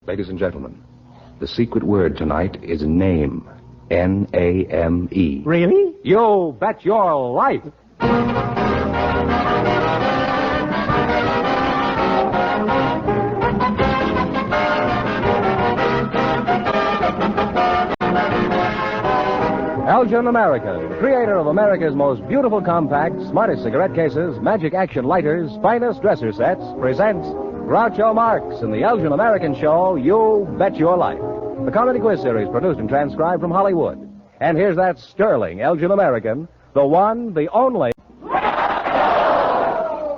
Ladies and gentlemen, the secret word tonight is name. N-A-M-E. Really? You bet your life. Elgin American, creator of America's most beautiful compact, smartest cigarette cases, magic action lighters, finest dresser sets, presents Groucho Marx in the Elgin American show, You Bet Your Life. The comedy quiz series produced and transcribed from Hollywood. And here's that sterling Elgin American, the one, the only...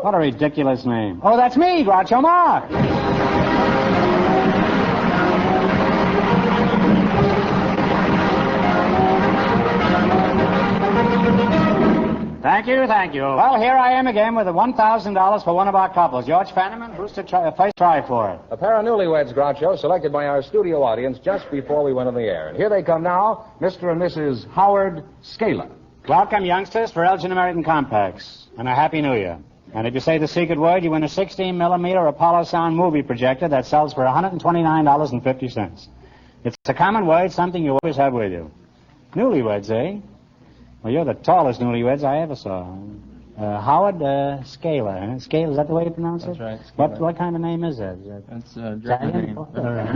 What a ridiculous name. Oh, that's me, Groucho Marx. Thank you. Well, here I am again with the $1,000 for one of our couples. George Fenneman, who's to first try for it? A pair of newlyweds, Groucho, selected by our studio audience just before we went on the air. And here they come now, Mr. and Mrs. Howard Scala. Welcome, youngsters, for Elgin American Compacts. And a Happy New Year. And if you say the secret word, you win a 16-millimeter Apollo Sound movie projector that sells for $129.50. It's a common word, something you always have with you. Newlyweds, eh? Well, you're the tallest newlyweds I ever saw. Howard Scala. Huh? Scala, is that the way you pronounce it? That's right. What kind of name is that? That's a German name. All right.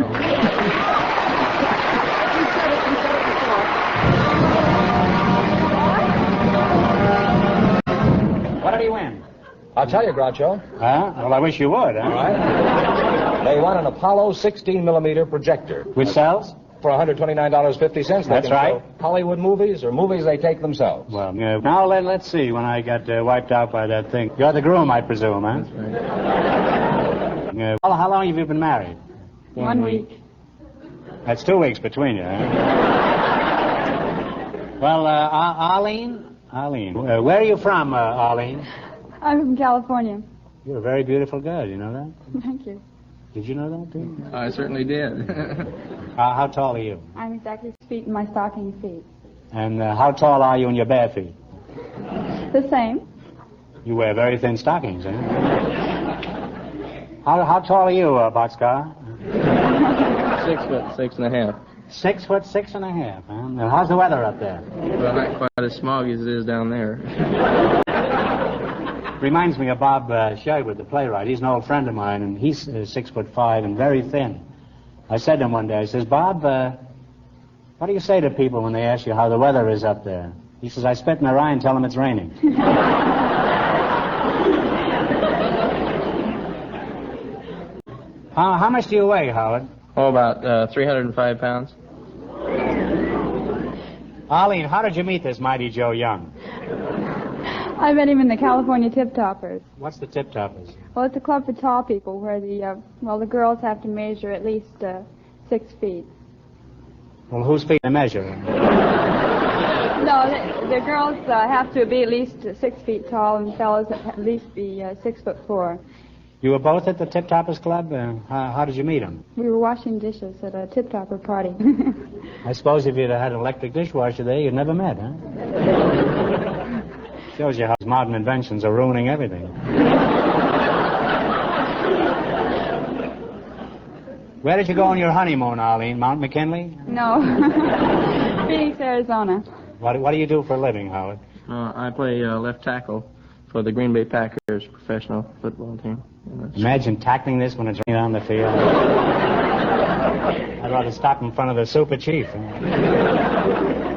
What did he win? I'll tell you, Groucho. Huh? Well, I wish you would, huh? All right. They won an Apollo 16-millimeter projector. Which sells? For $129.50. That's right. Hollywood movies or movies they take themselves. Well, now let's see when I got wiped out by that thing. You're the groom, I presume, huh? That's right. Well, how long have you been married? 1 week. That's 2 weeks between you, huh? Well, Arlene, where are you from, Arlene? I'm from California. You're a very beautiful girl, you know that? Thank you. Did you know that, too? I certainly did. How tall are you? I'm exactly 6 feet in my stocking feet. And how tall are you in your bare feet? The same. You wear very thin stockings, eh? How tall are you, Boxcar? 6 foot 6.5. 6 foot 6.5, huh? Now, how's the weather up there? Well, not quite as smoggy as it is down there. Reminds me of Bob Sherwood, the playwright. He's an old friend of mine, and he's 6'5" and very thin. I said to him one day, I says, Bob, what do you say to people when they ask you how the weather is up there? He says, I spit in their eye and tell them it's raining. How much do you weigh, Howard? Oh, about 305 pounds. Arlene, how did you meet this mighty Joe Young? I met him in the California Tip Toppers. What's the Tip Toppers? Well, it's a club for tall people where the girls have to measure at least 6 feet. Well, whose feet they measure? No, the girls have to be at least 6 feet tall, and fellas at least be 6'4". You were both at the Tip Toppers Club? How did you meet them? We were washing dishes at a Tip Topper party. I suppose if you'd had an electric dishwasher there, you'd never met, huh? Shows you how modern inventions are ruining everything. Where did you go on your honeymoon, Arlene? Mount McKinley? No. Phoenix, Arizona. What do you do for a living, Howard? I play left tackle for the Green Bay Packers professional football team. Imagine tackling this when it's raining down the field. I'd rather stop in front of the Super Chief.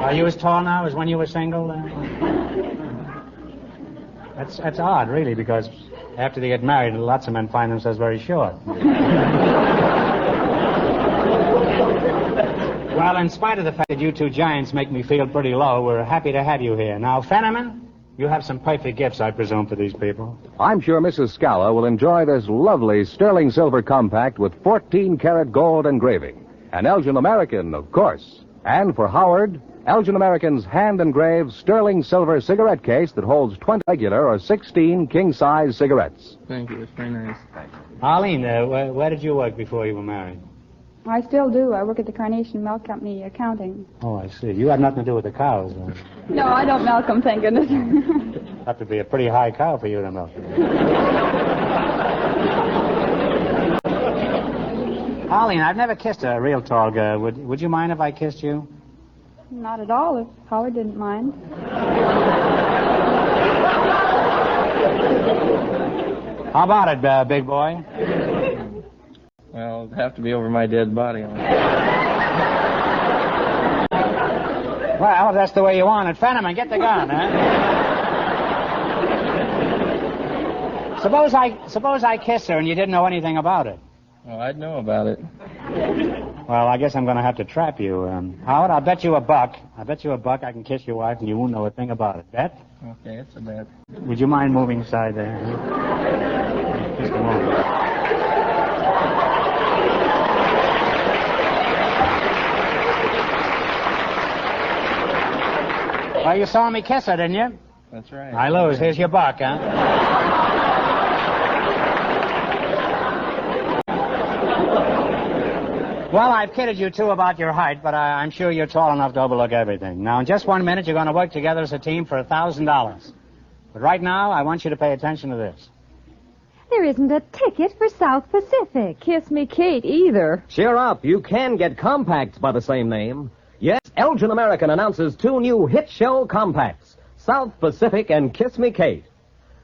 Are you as tall now as when you were single? That's odd, really, because after they get married, lots of men find themselves very short. Well, in spite of the fact that you two giants make me feel pretty low, we're happy to have you here. Now, Fenneman, you have some perfect gifts, I presume, for these people. I'm sure Mrs. Scala will enjoy this lovely sterling silver compact with 14-karat gold engraving. An Elgin American, of course. And for Howard, Elgin American's hand-engraved sterling silver cigarette case that holds 20 regular or 16 king-size cigarettes. Thank you. It's very nice. Thank you. Arlene, where did you work before you were married? I still do. I work at the Carnation Milk Company accounting. Oh, I see. You have nothing to do with the cows, then. No, I don't milk them, thank goodness. That would be a pretty high cow for you to milk. Pauline, I've never kissed a real tall girl. Would you mind if I kissed you? Not at all, if Howard didn't mind. How about it, big boy? Well, it'd have to be over my dead body. Well, if that's the way you want it. Fenneman, get the gun, huh? Suppose I kissed her and you didn't know anything about it. Well, I'd know about it. Well, I guess I'm going to have to trap you. Howard, I'll bet you $1. I can kiss your wife and you won't know a thing about it. Bet? Okay, it's a bet. Would you mind moving aside there? Huh? Just a moment. Well, you saw me kiss her, didn't you? That's right. I lose. Here's your $1, huh? Well, I've kidded you, too, about your height, but I'm sure you're tall enough to overlook everything. Now, in just 1 minute, you're going to work together as a team for $1,000. But right now, I want you to pay attention to this. There isn't a ticket for South Pacific. Kiss Me Kate either. Cheer up. You can get compacts by the same name. Yes, Elgin American announces 2 new hit show compacts, South Pacific and Kiss Me Kate.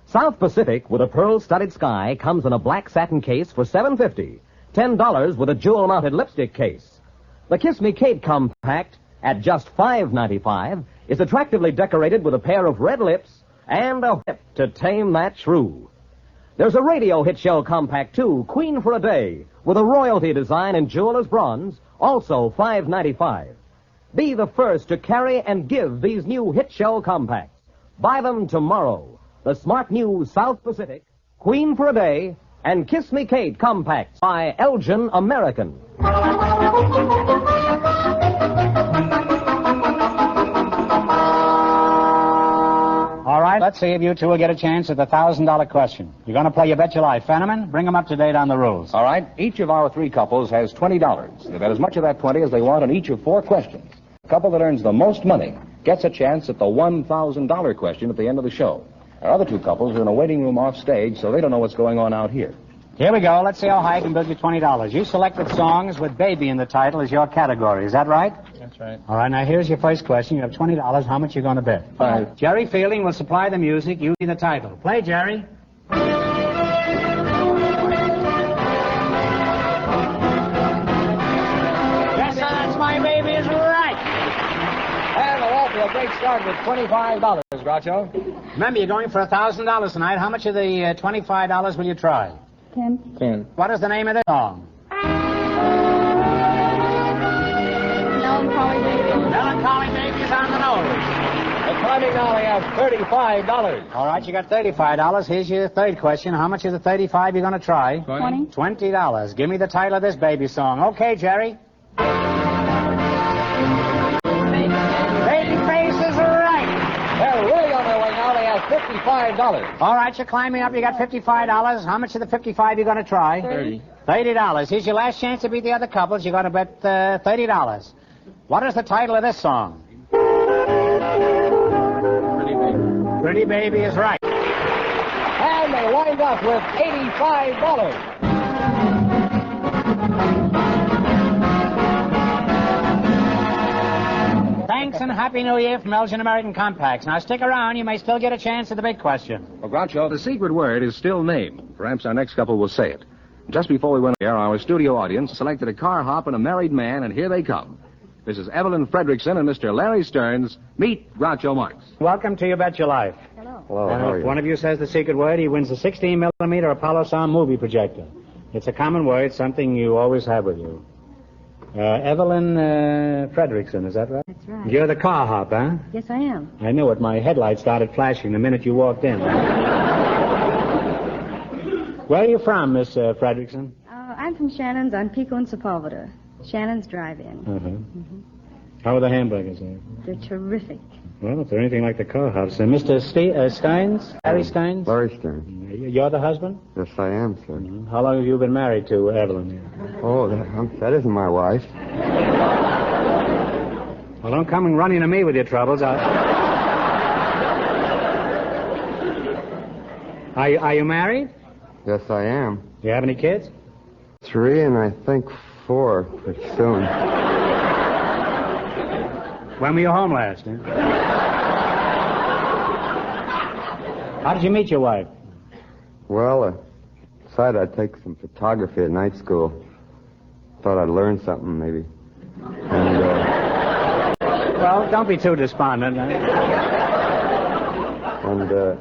South Pacific with a pearl-studded sky comes in a black satin case for $7.50. $10 with a jewel-mounted lipstick case. The Kiss Me Kate compact, at just $5.95, is attractively decorated with a pair of red lips and a whip to tame that shrew. There's a radio hit show compact, too, Queen for a Day, with a royalty design in jeweler's bronze, also $5.95. Be the first to carry and give these new hit show compacts. Buy them tomorrow. The smart new South Pacific, Queen for a Day, and Kiss Me Kate compacts by Elgin American. All right, let's see if you two will get a chance at the $1,000 question. You're going to play You Bet Your Life. Fenneman, bring them up to date on the rules. All right, each of our 3 couples has $20. They bet as much of that 20 as they want on each of 4 questions. The couple that earns the most money gets a chance at the $1,000 question at the end of the show. Our other 2 couples are in a waiting room off stage, so they don't know what's going on out here. Here we go. Let's see how high I can build you $20. You selected songs with baby in the title as your category. Is that right? That's right. All right, now here's your first question. You have $20. How much are you going to bet? 5. Jerry Fielding will supply the music. You be the title. Play, Jerry. Yes, sir, that's my baby is right. And we're off to a great start with $25, Groucho. Remember, you're going for $1,000 tonight. How much of the $25 will you try? 10. 10. What is the name of this song? Melancholy Baby. Melancholy Baby's on the nose. The timing now, we have $35. All right, you got $35. Here's your third question. How much of the $35 you going to try? 20. $20. Give me the title of this baby song. Okay, Jerry. Baby Face is right. They're really on their way now. They have $55. All right, you're climbing up. You got $55. How much of the $55 you going to try? 30. $30. Here's your last chance to beat the other couples. You're going to bet $30. What is the title of this song? Pretty big. Pretty Baby is right. And they wind up with $85. Thanks and Happy New Year from Elgin American Compacts. Now stick around. You may still get a chance at the big question. Well, Groucho, the secret word is still name. Perhaps our next couple will say it. Just before we went there, our studio audience selected a car hop and a married man, and here they come. This is Evelyn Fredrickson and Mr. Larry Stearns. Meet Groucho Marx. Welcome to You Bet Your Life. Hello. Hello, And if one of you says the secret word, he wins a 16-millimeter Apollo sound movie projector. It's a common word, something you always have with you. Evelyn Fredrickson, is that right? That's right. You're the car hop, huh? Yes, I am. I knew it. My headlights started flashing the minute you walked in. Where are you from, Miss Fredrickson? I'm from Shannon's on Pico and Sepulveda. Shannon's Drive-In. How are the hamburgers there? They're terrific. Well, if they're anything like the car hops. Mr. Steins? Harry Steins? Larry Stern. You're the husband? Yes, I am, sir. How long have you been married to Evelyn? Oh, that isn't my wife. Well, don't come and running to me with your troubles. Are you married? Yes, I am. Do you have any kids? 3 and I think 4 pretty soon. When were you home last? Eh? How did you meet your wife? Well, I decided I'd take some photography at night school. Thought I'd learn something, maybe. And, Well, don't be too despondent. Eh? and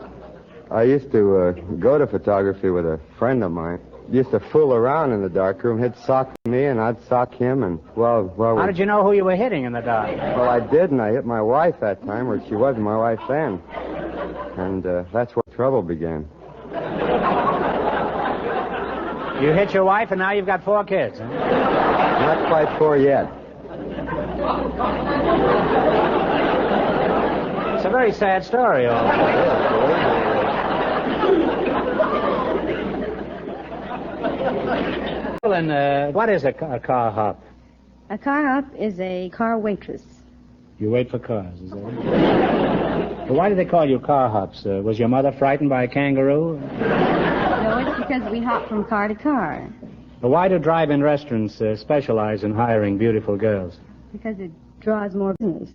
I used to go to photography with a friend of mine. Used to fool around in the darkroom. He'd sock me, and I'd sock him, and, well... How did you know who you were hitting in the dark? Well, I did, and I hit my wife that time, or she wasn't my wife then. And that's where trouble began. You hit your wife, and now you've got 4 kids. Huh? Not quite 4 yet. It's a very sad story, all right. And what is a car hop? A car hop is a car waitress. You wait for cars, is that it? Well, why do they call you car hops? Was your mother frightened by a kangaroo? No, it's because we hop from car to car. Well, why do drive-in restaurants specialize in hiring beautiful girls? Because it draws more business.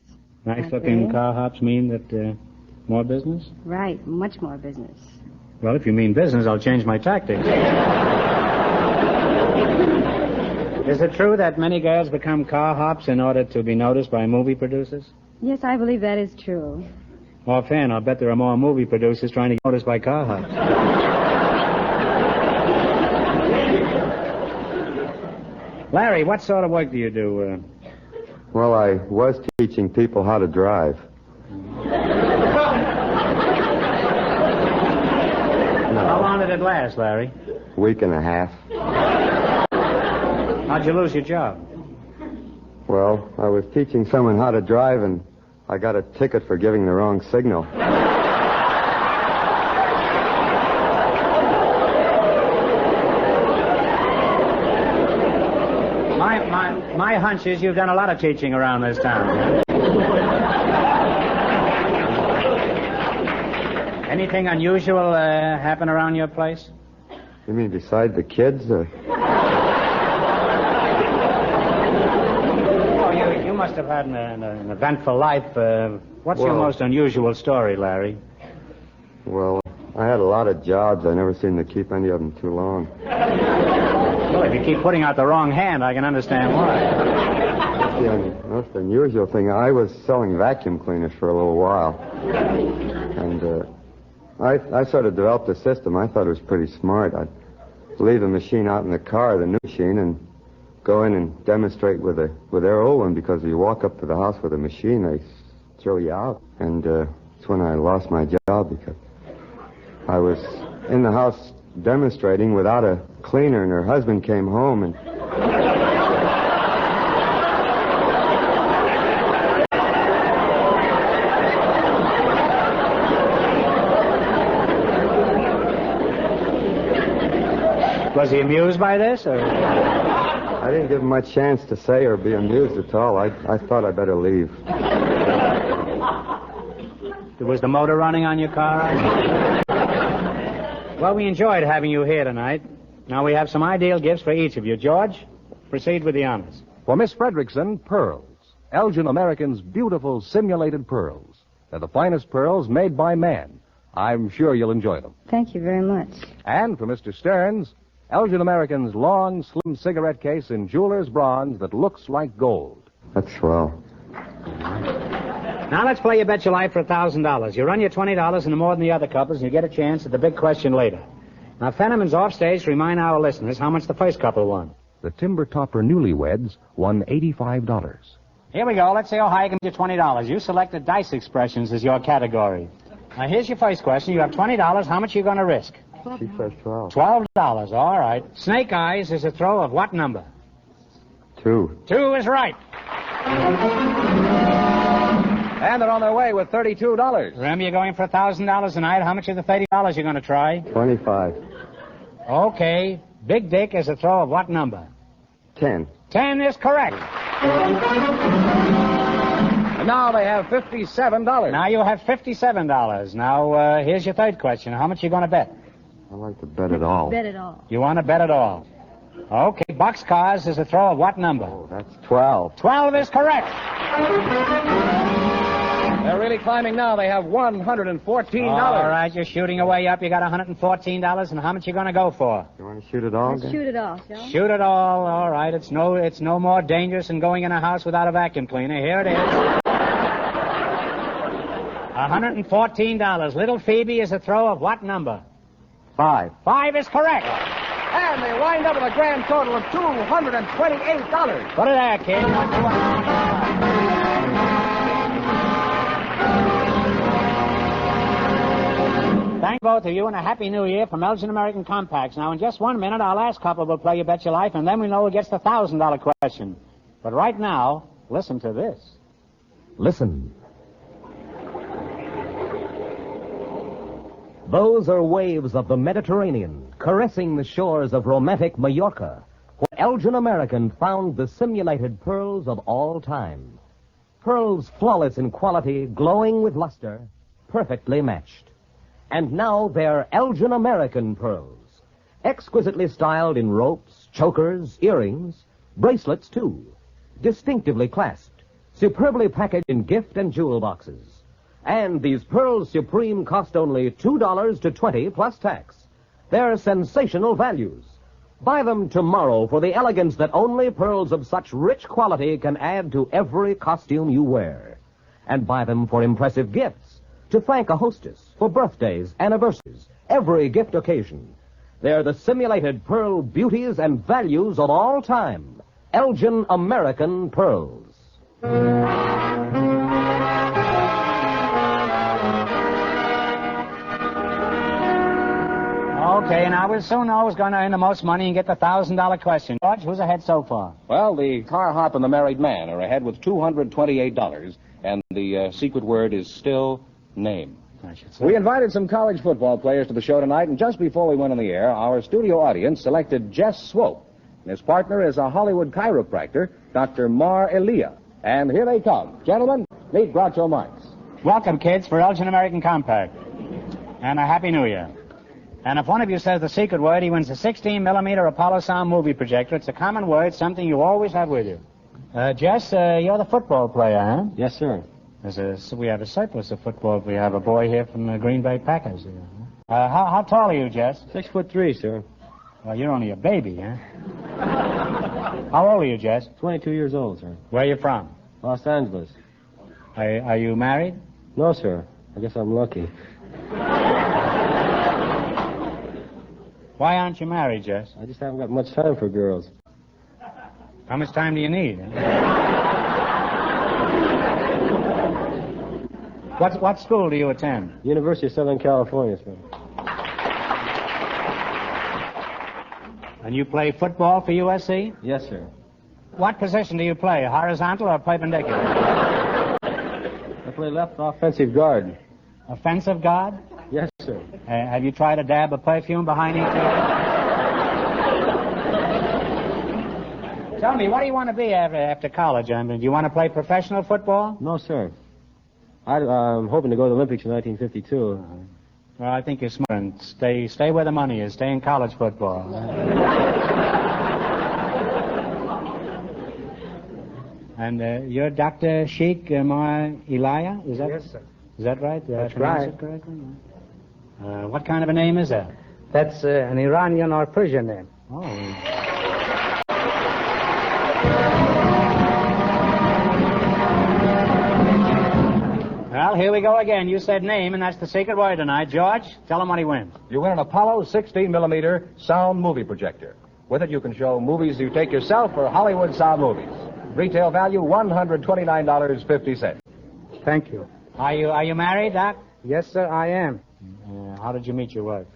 Nice-looking Okay. car hops mean that more business? Right, much more business. Well, if you mean business, I'll change my tactics. Is it true that many girls become car hops in order to be noticed by movie producers? Yes, I believe that is true. Offhand, I'll bet there are more movie producers trying to get noticed by car hops. Larry, what sort of work do you do? Well, I was teaching people how to drive. How long did it last, Larry? A week and a half. How'd you lose your job? Well, I was teaching someone how to drive, and I got a ticket for giving the wrong signal. My hunch is you've done a lot of teaching around this town. Anything unusual happen around your place? You mean beside the kids? Oh, you must have had an eventful life. What's your Well- most unusual story, Larry? Well, I had a lot of jobs. I never seemed to keep any of them too long. Well, if you keep putting out the wrong hand, I can understand why. The most unusual thing, I was selling vacuum cleaners for a little while. And I sort of developed a system. I thought it was pretty smart. I'd leave the machine out in the car, the new machine, and go in and demonstrate with their old one, because if you walk up to the house with a machine, they throw you out. And that's when I lost my job, because I was in the house demonstrating without a cleaner, and her husband came home, and Was he amused by this, or? I didn't give him much chance to say or be amused at all. I thought I'd better leave. Was the motor running on your car? Well, we enjoyed having you here tonight. Now we have some ideal gifts for each of you. George, proceed with the honors. For Miss Fredrickson, pearls. Elgin American's beautiful simulated pearls. They're the finest pearls made by man. I'm sure you'll enjoy them. Thank you very much. And for Mr. Stearns, Elgin American's long, slim cigarette case in jeweler's bronze that looks like gold. That's swell. Now let's play You Bet Your Life for $1,000. You run your $20 into more than the other couples, and you get a chance at the big question later. Now, Fenneman's off stage to remind our listeners how much the first couple won. The Timber Topper newlyweds won $85. Here we go. Let's see how high you can get your $20. You selected dice expressions as your category. Now, here's your first question. You have $20. How much are you going to risk? She says 12. $12. All right. Snake Eyes is a throw of what number? 2. 2 is right. And they're on their way with $32. Remember, you're going for $1,000 tonight. How much of the $30 you're going to try? 25. Okay. Big Dick is a throw of what number? 10. 10 is correct. And now they have $57. Now you have $57. Now, here's your third question. How much are you going to bet? I like to bet it all. Bet it all. You want to bet it all. Okay, boxcars is a throw of what number? Oh, that's 12. 12 is correct. They're really climbing now. They have $114. All right, you're shooting away up. You got $114, and how much you going to go for? You want to shoot it all? Let's shoot it off, shall we? Shoot it all right. It's no more dangerous than going in a house without a vacuum cleaner. Here it is. $114. Little Phoebe is a throw of what number? 5. 5 is correct. And they wind up with a grand total of $228. Put it there, kid. Thank both of you and a Happy New Year from Elgin American Compacts. Now, in just 1 minute, our last couple will play You Bet Your Life, and then we know who gets the $1,000 question. But right now, listen to this. Listen. Those are waves of the Mediterranean caressing the shores of romantic Mallorca, where Elgin American found the simulated pearls of all time. Pearls flawless in quality, glowing with luster, perfectly matched. And now they're Elgin American pearls, exquisitely styled in ropes, chokers, earrings, bracelets too, distinctively clasped, superbly packaged in gift and jewel boxes. And these pearls supreme cost only $2 to $20 plus tax. They're sensational values. Buy them tomorrow for the elegance that only pearls of such rich quality can add to every costume you wear. And buy them for impressive gifts, to thank a hostess, for birthdays, anniversaries, every gift occasion. They're the simulated pearl beauties and values of all time. Elgin American Pearls. Okay, now we'll soon know who's going to earn the most money and get the $1,000 question. George, who's ahead so far? Well, the car hop and the married man are ahead with $228, and the secret word is still name. We invited some college football players to the show tonight, and just before we went on the air, our studio audience selected Jess Swope. And his partner is a Hollywood chiropractor, Dr. Mar Elia. And here they come. Gentlemen, meet Groucho Marx. Welcome, kids, for Elgin American Compact. And a Happy New Year. And if one of you says the secret word, he wins a 16-millimeter Apollo sound movie projector. It's a common word, something you always have with you. Jess, you're the football player, huh? Yes, sir. We have a surplus of football. We have a boy here from the Green Bay Packers. How tall are you, Jess? 6'3", sir. Well, you're only a baby, huh? How old are you, Jess? 22 years old, sir. Where are you from? Los Angeles. Are you married? No, sir. I guess I'm lucky. Why aren't you married, Jess? I just haven't got much time for girls. How much time do you need? What school do you attend? University of Southern California, sir. And you play football for USC? Yes, sir. What position do you play, horizontal or perpendicular? I play left offensive guard. Offensive guard? Yes, sir. Have you tried a dab of perfume behind each ear? Tell me, what do you want to be after college? I mean, do you want to play professional football? No, sir. I'm hoping to go to the Olympics in 1952. Well, I think you're smart. And stay where the money is. Stay in college football. And you're Dr. Sheikh Mar Elia? Is that? Yes, sir. Is that right? That's right. Correctly? What kind of a name is that? That's an Iranian or Persian name. Oh. Well, here we go again. You said name, and that's the secret word tonight. George, tell him what he wins. You win an Apollo 16-millimeter sound movie projector. With it, you can show movies you take yourself or Hollywood sound movies. Retail value, $129.50. Thank you. Are you married, Doc? Yes, sir, I am. How did you meet your wife?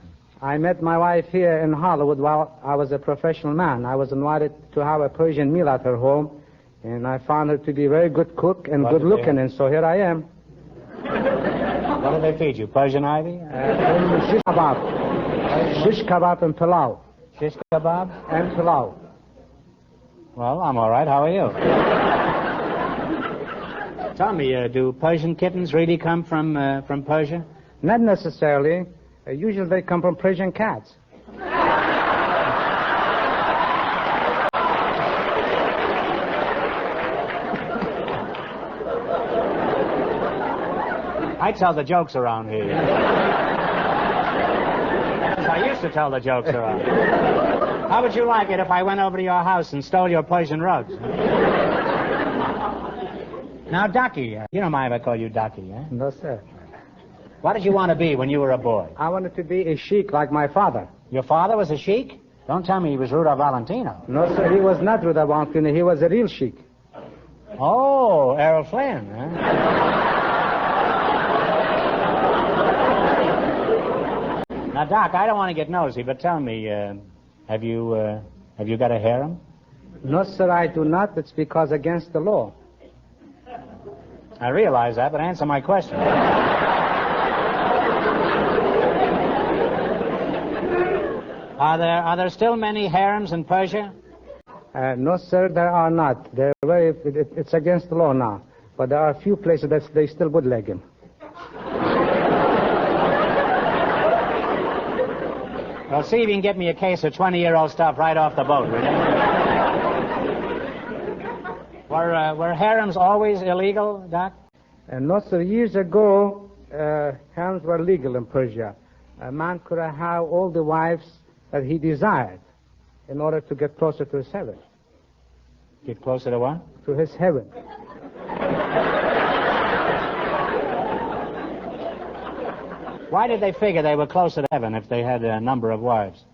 I met my wife here in Hollywood while I was a professional man. I was invited to have a Persian meal at her home, and I found her to be a very good cook and good looking, and so here I am. What do they feed you? Persian ivy? Shish kebab. Shish kebab and pilau. Shish kebab? And pilau. Well, I'm all right. How are you? Tell me, do Persian kittens really come from Persia? Not necessarily. Usually they come from Persian cats. I tell the jokes around here. I used to tell the jokes around. How would you like it if I went over to your house and stole your Persian rugs? Now, Ducky, you don't mind if I call you Ducky, eh? No, sir. What did you want to be when you were a boy? I wanted to be a sheik like my father. Your father was a sheik? Don't tell me he was Rudolph Valentino. No, sir, he was not Rudolph Valentino. He was a real sheik. Oh, Errol Flynn, huh? Now, Doc, I don't want to get nosy, but tell me, have you got a harem? No, sir, I do not. It's because against the law. I realize that, but answer my question. Are there still many harems in Persia? No, sir, there are not. It's against the law now. But there are a few places that they still would leg him. Well, see if you can get me a case of 20-year-old stuff right off the boat, will you? Were harems always illegal, Doc? No, sir. Years ago, harems were legal in Persia. A man could have all the wives that he desired in order to get closer to his heaven. Get closer to what? To his heaven. Why did they figure they were closer to heaven if they had a number of wives?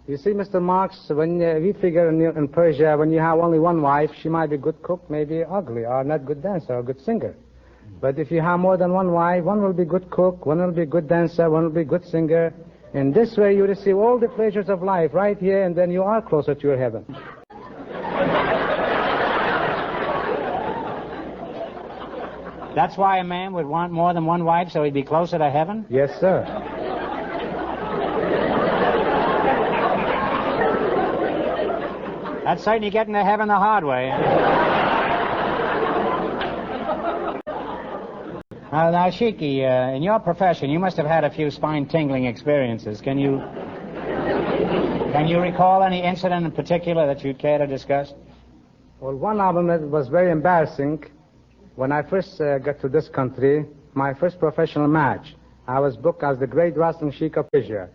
You see, Mr. Marx, when we figure in Persia, when you have only one wife, she might be a good cook, maybe ugly, or not good dancer, or good singer. But if you have more than one wife, one will be good cook, one will be good dancer, one will be good singer. In this way, you receive all the pleasures of life right here, and then you are closer to your heaven. That's why a man would want more than one wife, so he'd be closer to heaven? Yes, sir. That's certainly getting to heaven the hard way. Now, Shiki, in your profession, you must have had a few spine-tingling experiences. Can you recall any incident in particular that you'd care to discuss? Well, one of them was very embarrassing. When I first got to this country, my first professional match, I was booked as the great wrestling sheik of Persia.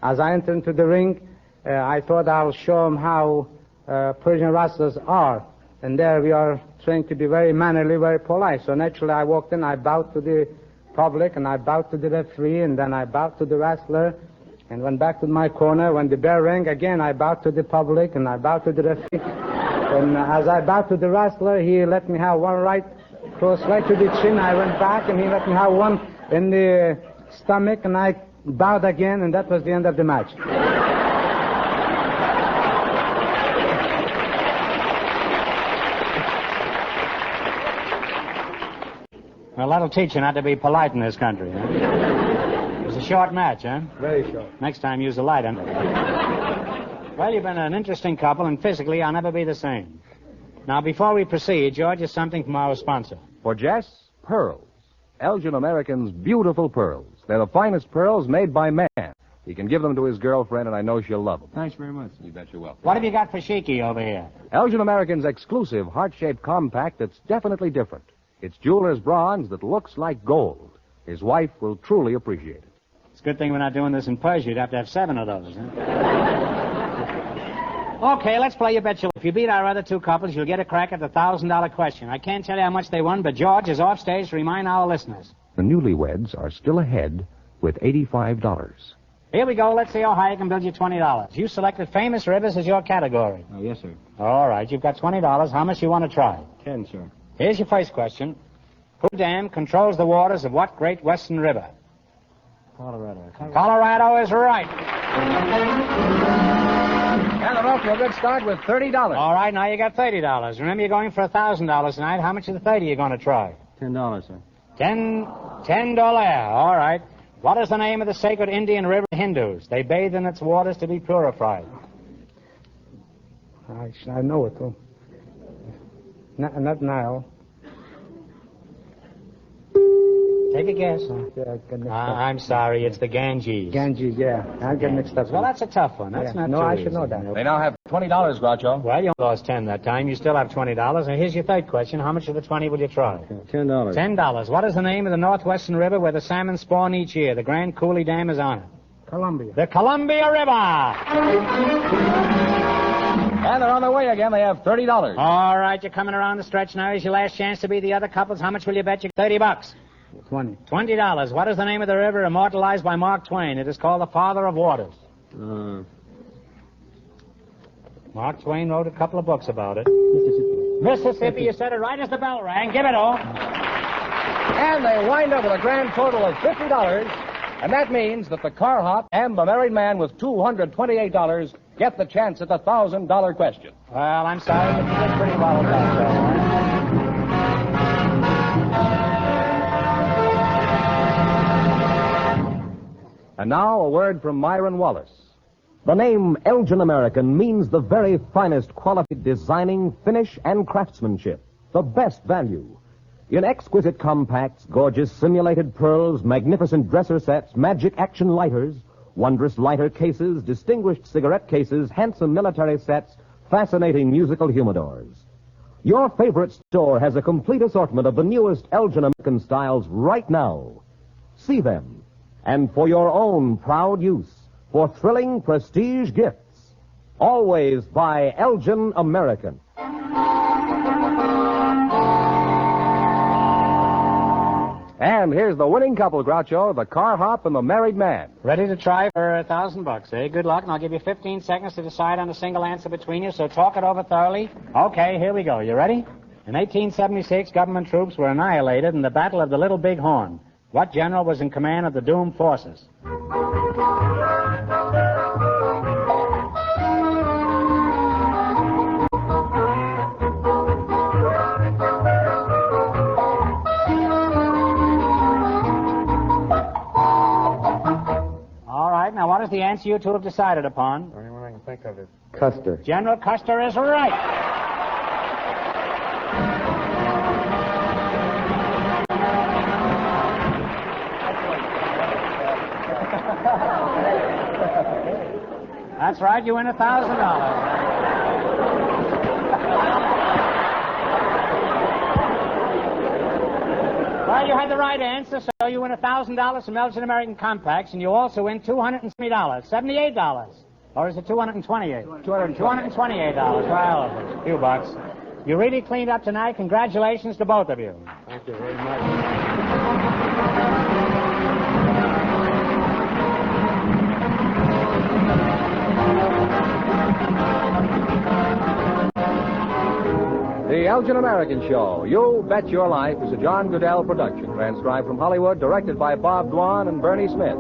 As I entered into the ring, I thought I'll show them how Persian wrestlers are. And there we are trained to be very mannerly, very polite. So naturally I walked in, I bowed to the public, and I bowed to the referee, and then I bowed to the wrestler, and went back to my corner. When the bell rang, again I bowed to the public, and I bowed to the referee. And as I bowed to the wrestler, he let me have one right close right to the chin. I went back, and he let me have one in the stomach, and I bowed again, and that was the end of the match. Well, that'll teach you not to be polite in this country, huh? It was a short match, huh? Very short. Next time, use the light end. Well, you've been an interesting couple, and physically, I'll never be the same. Now, before we proceed, George, is something from our sponsor. For Jess, pearls. Elgin American's beautiful pearls. They're the finest pearls made by man. He can give them to his girlfriend, and I know she'll love them. Thanks very much. You bet you will. What have you got for Shiki over here? Elgin American's exclusive heart-shaped compact that's definitely different. It's jeweler's bronze that looks like gold. His wife will truly appreciate it. It's a good thing we're not doing this in Persia. You'd have to have 7 of those, huh? Okay, let's play You Bet You. If you beat our other two couples, you'll get a crack at the $1,000 question. I can't tell you how much they won, but George is off stage to remind our listeners. The newlyweds are still ahead with $85. Here we go. Let's see how high I can build you $20. You selected famous rivers as your category. Oh, yes, sir. All right, you've got $20. How much you want to try? 10, sir. Here's your first question. Who Dam controls the waters of what great western river? Colorado. Colorado is right. And they're off to a good start with $30. All right, now you got $30. Remember, you're going for $1,000 tonight. How much of the 30 are you going to try? $10, sir. $10. All right. What is the name of the sacred Indian river to Hindus? They bathe in its waters to be purified. I know it, too. Not Nile. Take a guess. Yeah, I'm sorry, it's the Ganges. Ganges, yeah. I'll get mixed up. Well, that's a tough one. That's not No, too I easy. should know that. They now have $20, Groucho. Well, you lost 10 that time. You still have $20. And here's your third question. How much of the 20 will you try? $10. $10. What is the name of the northwestern river where the salmon spawn each year? The Grand Coulee Dam is on it. Columbia. The Columbia River. And they're on their way again. They have $30. All right, you're coming around the stretch now. Here's your last chance to be the other couples. How much will you bet you? $30. 20. $20. What is the name of the river immortalized by Mark Twain? It is called the Father of Waters. Mark Twain wrote a couple of books about it. Mississippi, you said it right as the bell rang. Give it all. And they wind up with a grand total of $50. And that means that the car hop and the married man with $228 get the chance at the $1,000 question. Well, I'm sorry, but you did pretty well with that, Joe. And now a word from Myron Wallace. The name Elgin American means the very finest quality designing, finish, and craftsmanship. The best value. In exquisite compacts, gorgeous simulated pearls, magnificent dresser sets, magic action lighters, wondrous lighter cases, distinguished cigarette cases, handsome military sets, fascinating musical humidors. Your favorite store has a complete assortment of the newest Elgin American styles right now. See them. And for your own proud use, for thrilling prestige gifts, always buy Elgin American. And here's the winning couple, Groucho, the car hop and the married man. Ready to try for $1,000, eh? Good luck, and I'll give you 15 seconds to decide on a single answer between you, so talk it over thoroughly. Okay, here we go. You ready? In 1876, government troops were annihilated in the Battle of the Little Big Horn. What general was in command of the doomed forces? All right, now what is the answer you two have decided upon? The only one I can think of is Custer. General Custer is right. That's right, you win $1,000. Well, you had the right answer, so you win $1,000 from Elgin American Compacts, and you also win $270, $78. Or is it $228? $228. Well, a few bucks. You really cleaned up tonight. Congratulations to both of you. Thank you very much. The Elgin American Show, You Bet Your Life, is a John Goodell production, transcribed from Hollywood, directed by Bob Dwan and Bernie Smith.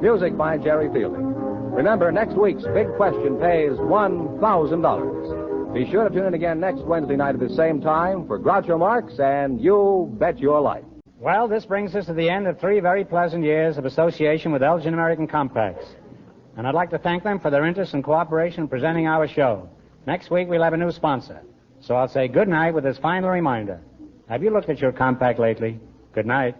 Music by Jerry Fielding. Remember, next week's big question pays $1,000. Be sure to tune in again next Wednesday night at the same time for Groucho Marx and You Bet Your Life. Well, this brings us to the end of 3 very pleasant years of association with Elgin American Compacts. And I'd like to thank them for their interest and cooperation in presenting our show. Next week, we'll have a new sponsor. So I'll say good night with this final reminder. Have you looked at your compact lately? Good night.